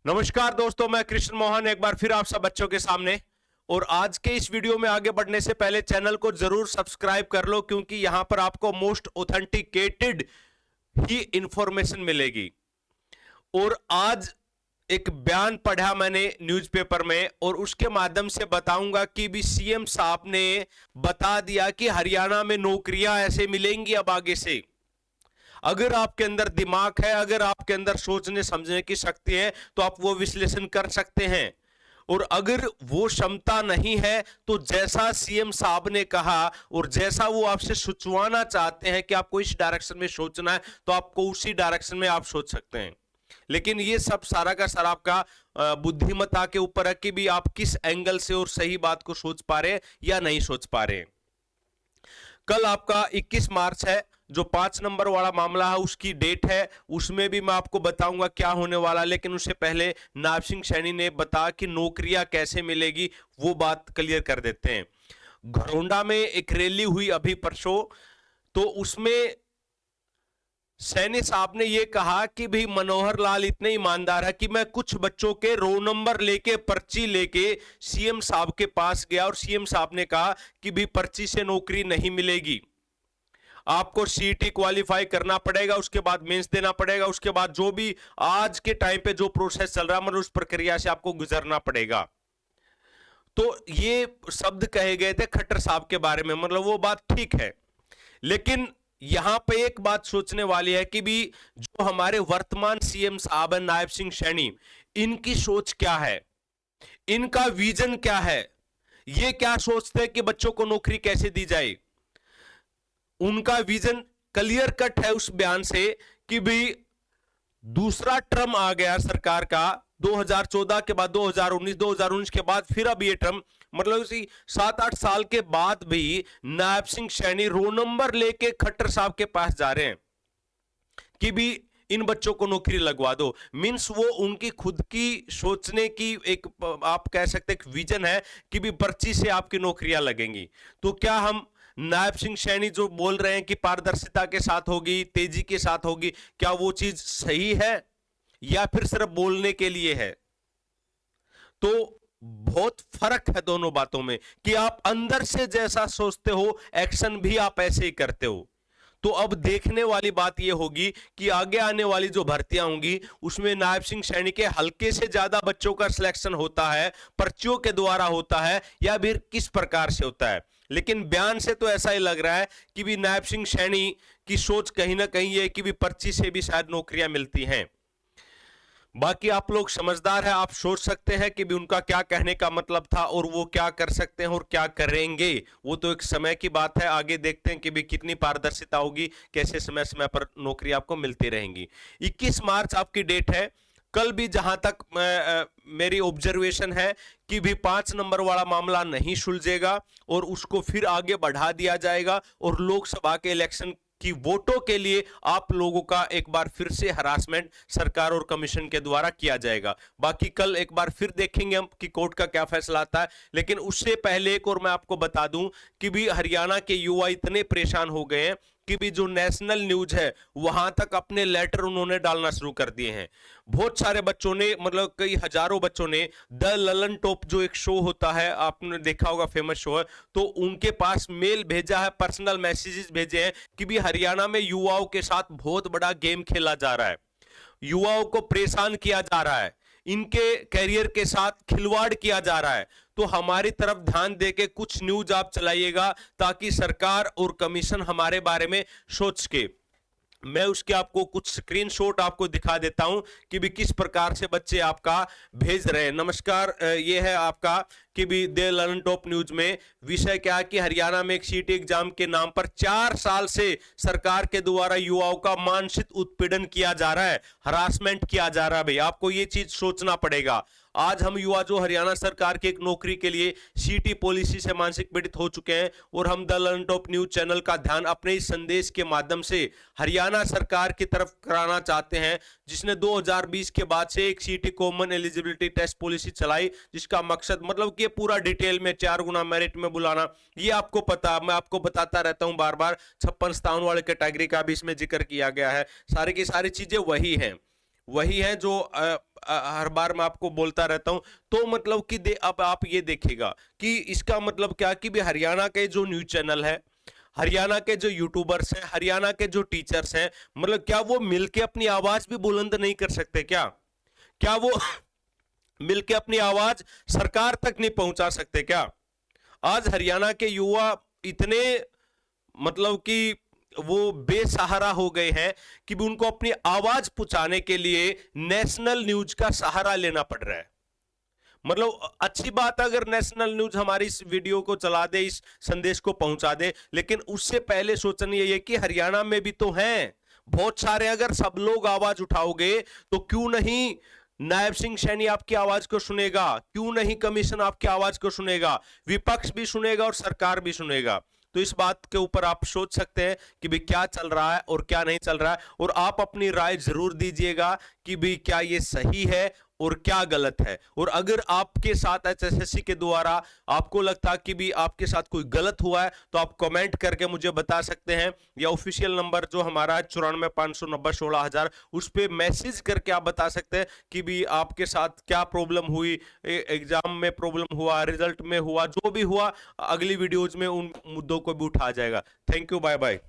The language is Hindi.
नमस्कार दोस्तों, मैं कृष्ण मोहन एक बार फिर आप सब बच्चों के सामने। और आज के इस वीडियो में आगे बढ़ने से पहले चैनल को जरूर सब्सक्राइब कर लो, क्योंकि यहां पर आपको मोस्ट ऑथेंटिकेटेड ही इंफॉर्मेशन मिलेगी। और आज एक बयान पढ़ा मैंने न्यूज़पेपर में, और उसके माध्यम से बताऊंगा कि भी सीएम साहब ने बता दिया कि हरियाणा में नौकरियां ऐसे मिलेंगी अब आगे से। अगर आपके अंदर दिमाग है, अगर आपके अंदर सोचने समझने की शक्ति है, तो आप वो विश्लेषण कर सकते हैं। और अगर वो क्षमता नहीं है, तो जैसा सीएम साहब ने कहा और जैसा वो आपसे सोचवाना चाहते हैं कि आपको इस डायरेक्शन में सोचना है, तो आपको उसी डायरेक्शन में आप सोच सकते हैं। लेकिन ये सब सारा का सारा आपका बुद्धिमत्ता के ऊपर है कि भी आप किस एंगल से और सही बात को सोच पा रहे हैं या नहीं सोच पा रहे हैं। कल आपका 21 मार्च है, जो 5 नंबर वाला मामला है उसकी डेट है। उसमें भी मैं आपको बताऊंगा क्या होने वाला, लेकिन उससे पहले नायब सिंह सैनी ने बताया कि नौकरियां कैसे मिलेगी, वो बात क्लियर कर देते हैं। घरोंडा में एक रैली हुई अभी परसों, तो उसमें सैनी साहब ने यह कहा कि भाई मनोहर लाल इतने ईमानदार है कि मैं कुछ बच्चों के रोल नंबर लेके पर्ची लेके सीएम साहब के पास गया, और सीएम साहब ने कहा कि भाई पर्ची से नौकरी नहीं मिलेगी, आपको सीईटी क्वालिफाई करना पड़ेगा, उसके बाद मेंस देना पड़ेगा, उसके बाद जो भी आज के टाइम पे जो प्रोसेस चल रहा है, मतलब उस प्रक्रिया से आपको गुजरना पड़ेगा। तो ये शब्द कहे गए थे खट्टर साहब के बारे में, मतलब वो बात ठीक है। लेकिन यहां पे एक बात सोचने वाली है कि भी जो हमारे वर्तमान सीएम साहब हैं नायब सिंह सैनी, इनकी सोच क्या है, इनका विजन क्या है, ये क्या सोचते हैं कि बच्चों को नौकरी कैसे दी जाए। उनका विजन क्लियर कट है उस बयान से कि भी दूसरा टर्म आ गया सरकार का 2014 के बाद 2019 के बाद फिर अब ये टर्म, मतलब इसी 7-8 साल के बाद भी नायब सिंह सैनी रो नंबर लेके खट्टर साहब के पास जा रहे हैं कि भी इन बच्चों को नौकरी लगवा दो। मींस वो उनकी खुद की सोचने की एक, आप कह सकते हैं, विजन है कि भी पर्ची से आपकी नौकरियां लगेंगी। तो क्या हम नायब सिंह सैनी जो बोल रहे हैं कि पारदर्शिता के साथ होगी, तेजी के साथ होगी, क्या वो चीज सही है या फिर सिर्फ बोलने के लिए है? तो बहुत फर्क है दोनों बातों में कि आप अंदर से जैसा सोचते हो, एक्शन भी आप ऐसे ही करते हो। तो अब देखने वाली बात यह होगी कि आगे आने वाली जो भर्तियां होंगी उसमें नायब सिंह सैनी के हल्के से ज्यादा बच्चों का सिलेक्शन होता है, पर्चियों के द्वारा होता है, या फिर किस प्रकार से होता है। लेकिन बयान से तो ऐसा ही लग रहा है कि भी नायब सिंह सैनी की सोच कहीं ना कहीं ये कि भी पर्ची से भी शायद नौकरियां मिलती हैं। बाकी आप लोग समझदार है, आप सोच सकते हैं कि भी उनका क्या कहने का मतलब था और वो क्या कर सकते हैं और क्या करेंगे। वो तो एक समय की बात है, आगे देखते हैं कि भी कितनी पारदर्शिता होगी, कैसे समय समय पर नौकरी आपको मिलती रहेंगी। 21 मार्च आपकी डेट है। कल भी जहां तक मेरी ऑब्जर्वेशन है कि भी 5 नंबर वाला मामला नहीं सुलझेगा और उसको फिर आगे बढ़ा दिया जाएगा, और लोकसभा के इलेक्शन कि वोटों के लिए आप लोगों का एक बार फिर से हरासमेंट सरकार और कमीशन के द्वारा किया जाएगा। बाकी कल एक बार फिर देखेंगे हम कि कोर्ट का क्या फैसला आता है। लेकिन उससे पहले एक और मैं आपको बता दूं कि भी हरियाणा के युवा इतने परेशान हो गए हैं कि भी जो नेशनल न्यूज है वहां तक अपने लेटर उन्होंने डालना शुरू कर दिए हैं। बहुत सारे बच्चों ने, मतलब कई हजारों बच्चों ने द ललन टॉप जो एक शो होता है, आपने देखा होगा, फेमस शो है, तो उनके पास मेल भेजा है, पर्सनल मैसेजेस भेजे हैं कि भी हरियाणा में युवाओं के साथ बहुत बड़ा गेम खेला जा रहा है, युवाओं को परेशान किया जा रहा है, इनके कैरियर के साथ खिलवाड़ किया जा रहा है। तो हमारी तरफ ध्यान देके कुछ न्यूज आप चलाइएगा ताकि सरकार और कमीशन हमारे बारे में सोच के। मैं उसके आपको कुछ स्क्रीनशॉट आपको दिखा देता हूं कि भी किस प्रकार से बच्चे आपका भेज रहे हैं। नमस्कार, ये है आपका कि भी दे लर्न टॉप न्यूज में विषय क्या है कि हरियाणा में एक सीटी एग्जाम के नाम पर 4 साल से सरकार के द्वारा युवाओं का मानसिक उत्पीड़न किया जा रहा है, हरासमेंट किया जा रहा है। भाई आपको ये चीज सोचना पड़ेगा। आज हम युवा जो हरियाणा सरकार की एक नौकरी के लिए सीटी पॉलिसी से मानसिक पीड़ित हो चुके हैं, और हम the learn top news channel का ध्यान अपने इस संदेश के माध्यम से हरियाणा सरकार की तरफ कराना चाहते हैं, जिसने 2020 के बाद से एक सीटी कॉमन एलिजिबिलिटी टेस्ट पॉलिसी चलाई, जिसका मकसद, मतलब कि पूरा डिटेल में 4 गुना मेरिट में बुलाना। ये आपको पता, मैं आपको बताता रहता हूं बार बार, 56-57 वाले कैटेगरी का भी इसमें जिक्र किया गया है। सारी की सारी चीजें वही हैं जो हर बार मैं आपको बोलता रहता हूं। तो मतलब कि अब आप ये देखिएगा कि इसका मतलब क्या कि भी हरियाणा के जो न्यूज चैनल है, हरियाणा के जो यूट्यूबर्स हैं, हरियाणा के जो टीचर्स हैं, मतलब क्या वो मिलके अपनी आवाज भी बुलंद नहीं कर सकते क्या? क्या वो मिलके अपनी आवाज सरकार तक नहीं पहुंचा सकते क्या? आज हरियाणा के युवा इतने मतलब कि वो बेसहारा हो गए हैं कि भी उनको अपनी आवाज पहुंचाने के लिए नेशनल न्यूज का सहारा लेना पड़ रहा है। मतलब अच्छी बात है अगर नेशनल न्यूज हमारी इस वीडियो को चला दे, इस संदेश को पहुंचा दे, लेकिन उससे पहले सोचना ये कि हरियाणा में भी तो हैं बहुत सारे। अगर सब लोग आवाज उठाओगे तो क्यों नहीं नायब सिंह सैनी आपकी आवाज को सुनेगा, क्यों नहीं कमीशन आपकी आवाज को सुनेगा, विपक्ष भी सुनेगा और सरकार भी सुनेगा। तो इस बात के ऊपर आप सोच सकते हैं कि भी क्या चल रहा है और क्या नहीं चल रहा है, और आप अपनी राय जरूर दीजिएगा कि भी क्या ये सही है और क्या गलत है। और अगर आपके साथ एचएसएससी के द्वारा आपको लगता कि भी आपके साथ कोई गलत हुआ है तो आप कमेंट करके मुझे बता सकते हैं, या ऑफिशियल नंबर जो हमारा है 94,590,16,000 उस पर मैसेज करके आप बता सकते हैं कि भी आपके साथ क्या प्रॉब्लम हुई, एग्जाम में प्रॉब्लम हुआ, रिजल्ट में हुआ, जो भी हुआ, अगली वीडियोज में उन मुद्दों को भी उठाया जाएगा। Thank you, bye bye.